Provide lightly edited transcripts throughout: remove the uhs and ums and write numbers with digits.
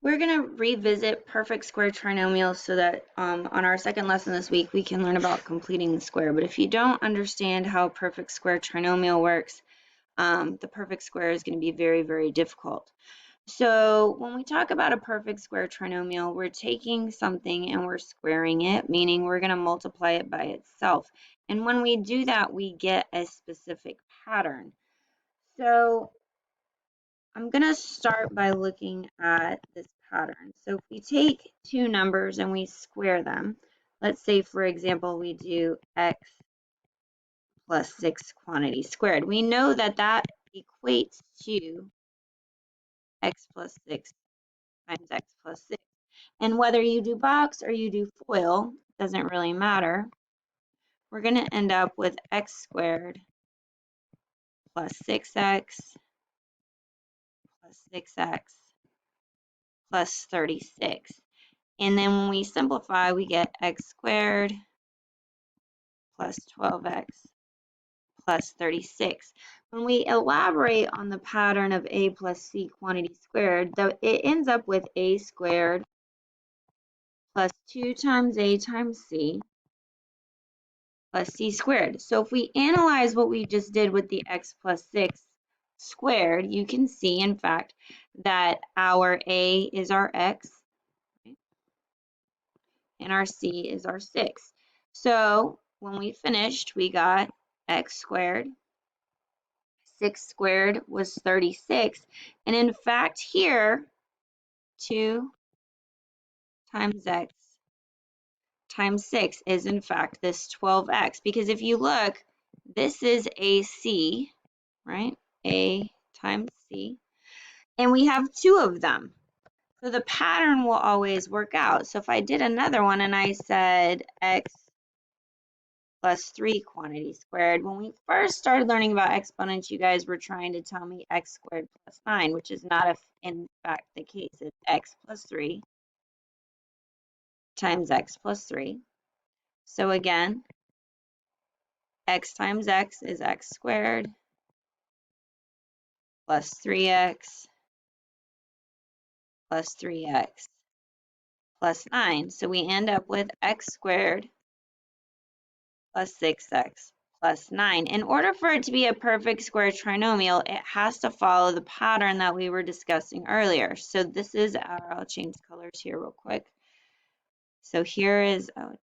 We're going to revisit perfect square trinomials so that on our second lesson this week, we can learn about completing the square. But if you don't understand how perfect square trinomial works, the perfect square is going to be very, very difficult. So when we talk about a perfect square trinomial, we're taking something and we're squaring it, meaning we're going to multiply it by itself. And when we do that, we get a specific pattern. So I'm going to start by looking at this pattern. So if we take two numbers and we square them, let's say, for example, we do x plus 6 quantity squared. We know that that equates to x plus 6 times x plus 6. And whether you do box or you do FOIL, doesn't really matter. We're going to end up with x squared plus 6x plus 6x plus 36. And then when we simplify, we get x squared plus 12x plus 36. When we elaborate on the pattern of a plus c quantity squared, it ends up with a squared plus 2 times a times c plus c squared. So if we analyze what we just did with the x plus 6 squared, you can see, in fact, that our a is our x, and our c is our 6. So when we finished, we got x squared. 6 squared was 36. And in fact, here, 2 times x times 6 is in fact this 12x. Because if you look, this is AC, right? A times C. And we have two of them. So the pattern will always work out. So if I did another one and I said x plus 3 quantity squared. When we first started learning about exponents, you guys were trying to tell me x squared plus 9, which is not in fact the case. It's x plus 3 times x plus 3. So again, x times x is x squared plus 3x plus 3x plus 9. So we end up with x squared plus 6x plus 9. In order for it to be a perfect square trinomial, it has to follow the pattern that we were discussing earlier. So this is our, I'll change colors here real quick. So here is,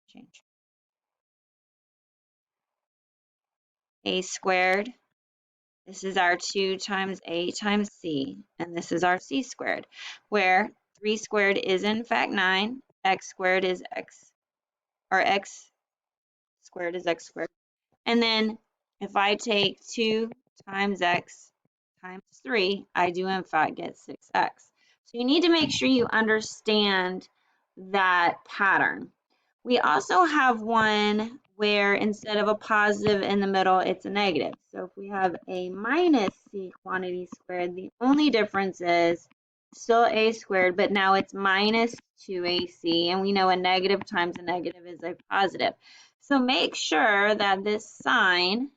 change. A squared. This is our 2 times a times c, and this is our c squared, where 3 squared is in fact 9, x squared is x, or x squared is x squared. And then if I take 2 times x times 3, I do in fact get 6x. So you need to make sure you understand that pattern. We also have one where instead of a positive in the middle, it's a negative. So if we have a minus c quantity squared, the only difference is still a squared, but now it's minus 2ac, and we know a negative times a negative is a positive. So make sure that this sign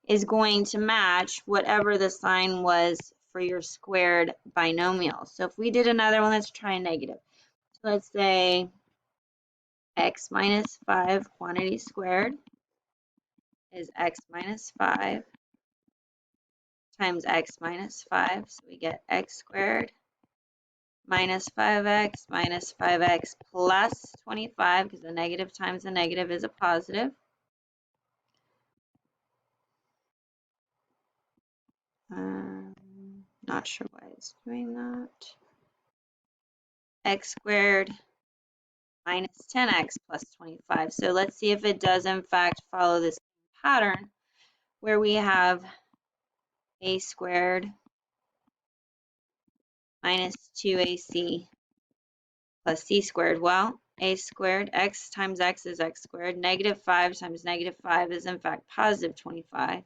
is going to match whatever the sign was for your squared binomial. So if we did another one, let's try a negative. So let's say x minus 5 quantity squared is x minus 5 times x minus 5. So we get x squared minus 5x minus 5x plus 25, because a negative times a negative is a positive. Not sure why it's doing that. X squared minus 10x plus 25. So let's see if it does in fact follow this pattern where we have a squared minus 2ac plus c squared. Well, a squared, x times x is x squared. Negative 5 times negative 5 is in fact positive 25.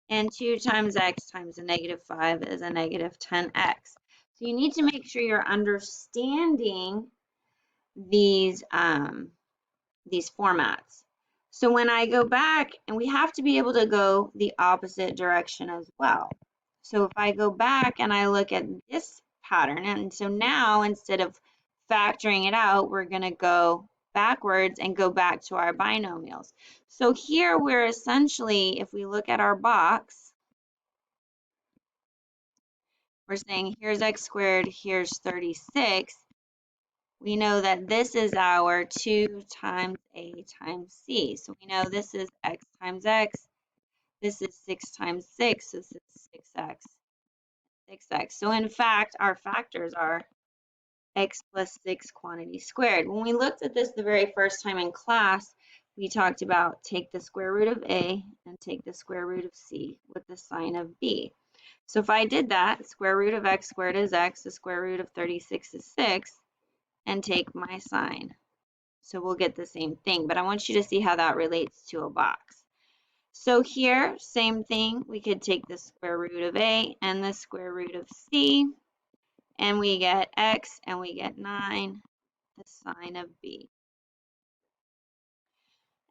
And 2 times x times a negative 5 is a negative 10x. So you need to make sure you're understanding these formats. So when I go back, and we have to be able to go the opposite direction as well. So if I go back and I look at this pattern. And so now, instead of factoring it out, we're going to go backwards and go back to our binomials. So here we're essentially, if we look at our box, we're saying here's x squared, here's 36. We know that this is our 2 times a times c. So we know this is x times x. This is 6 times 6. So this is 6x, 6x. So in fact, our factors are x plus 6 quantity squared. When we looked at this the very first time in class, we talked about take the square root of a and take the square root of c with the sign of b. So if I did that, square root of x squared is x, the square root of 36 is 6, and take my sign. So we'll get the same thing, but I want you to see how that relates to a box. So here, same thing, we could take the square root of a and the square root of c, and we get x and we get 9, the sign of b.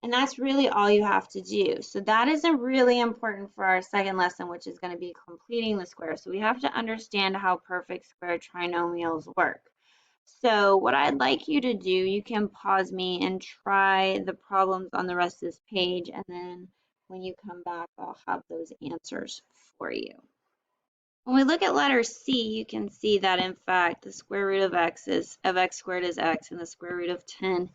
And that's really all you have to do. So that is really important for our second lesson, which is going to be completing the square. So we have to understand how perfect square trinomials work. So what I'd like you to do, you can pause me and try the problems on the rest of this page, and then when you come back, I'll have those answers for you. When we look at letter C, you can see that in fact the square root of x squared is x, and the square root of 10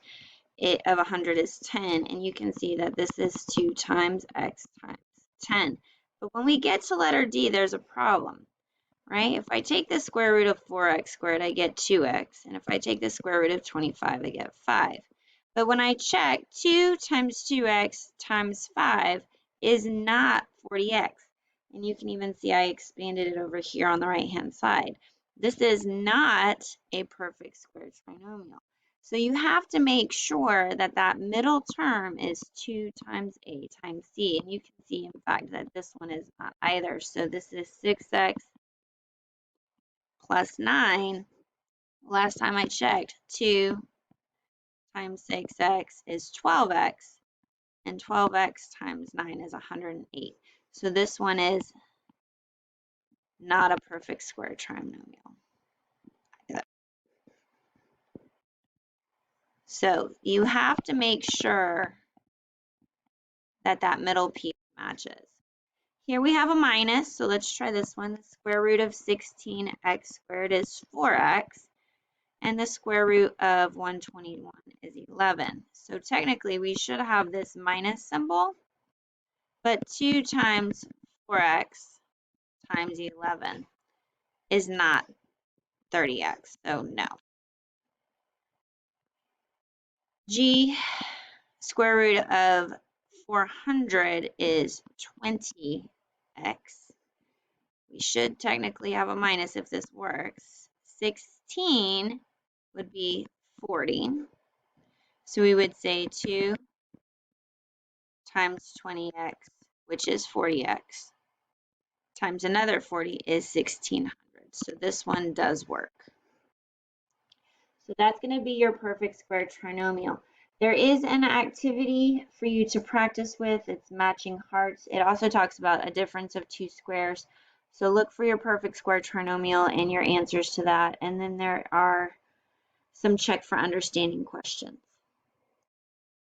of 100 is 10, and you can see that this is 2 times x times 10. But when we get to letter D, there's a problem, right? If I take the square root of 4x squared, I get 2x, and if I take the square root of 25, I get 5. But when I check, 2 times 2x times 5 is not 40x. And you can even see I expanded it over here on the right-hand side. This is not a perfect square trinomial. So you have to make sure that that middle term is 2 times a times c. And you can see, in fact, that this one is not either. So this is 6x plus 9. Last time I checked, 2 times 6x is 12x. And 12x times 9 is 108. So this one is not a perfect square trinomial. So you have to make sure that that middle piece matches. Here we have a minus, so let's try this one. The square root of 16x squared is 4x, and the square root of 121 is 11. So technically we should have this minus symbol, but 2 times 4x times 11 is not 30x, so no. G, square root of 400 is 20x. We should technically have a minus if this works. 16 would be 40. So we would say 2 times 20x, which is 40x, times another 40 is 1600. So this one does work. So that's going to be your perfect square trinomial. There is an activity for you to practice with. It's matching hearts. It also talks about a difference of two squares. So look for your perfect square trinomial and your answers to that. And then there are some check for understanding questions.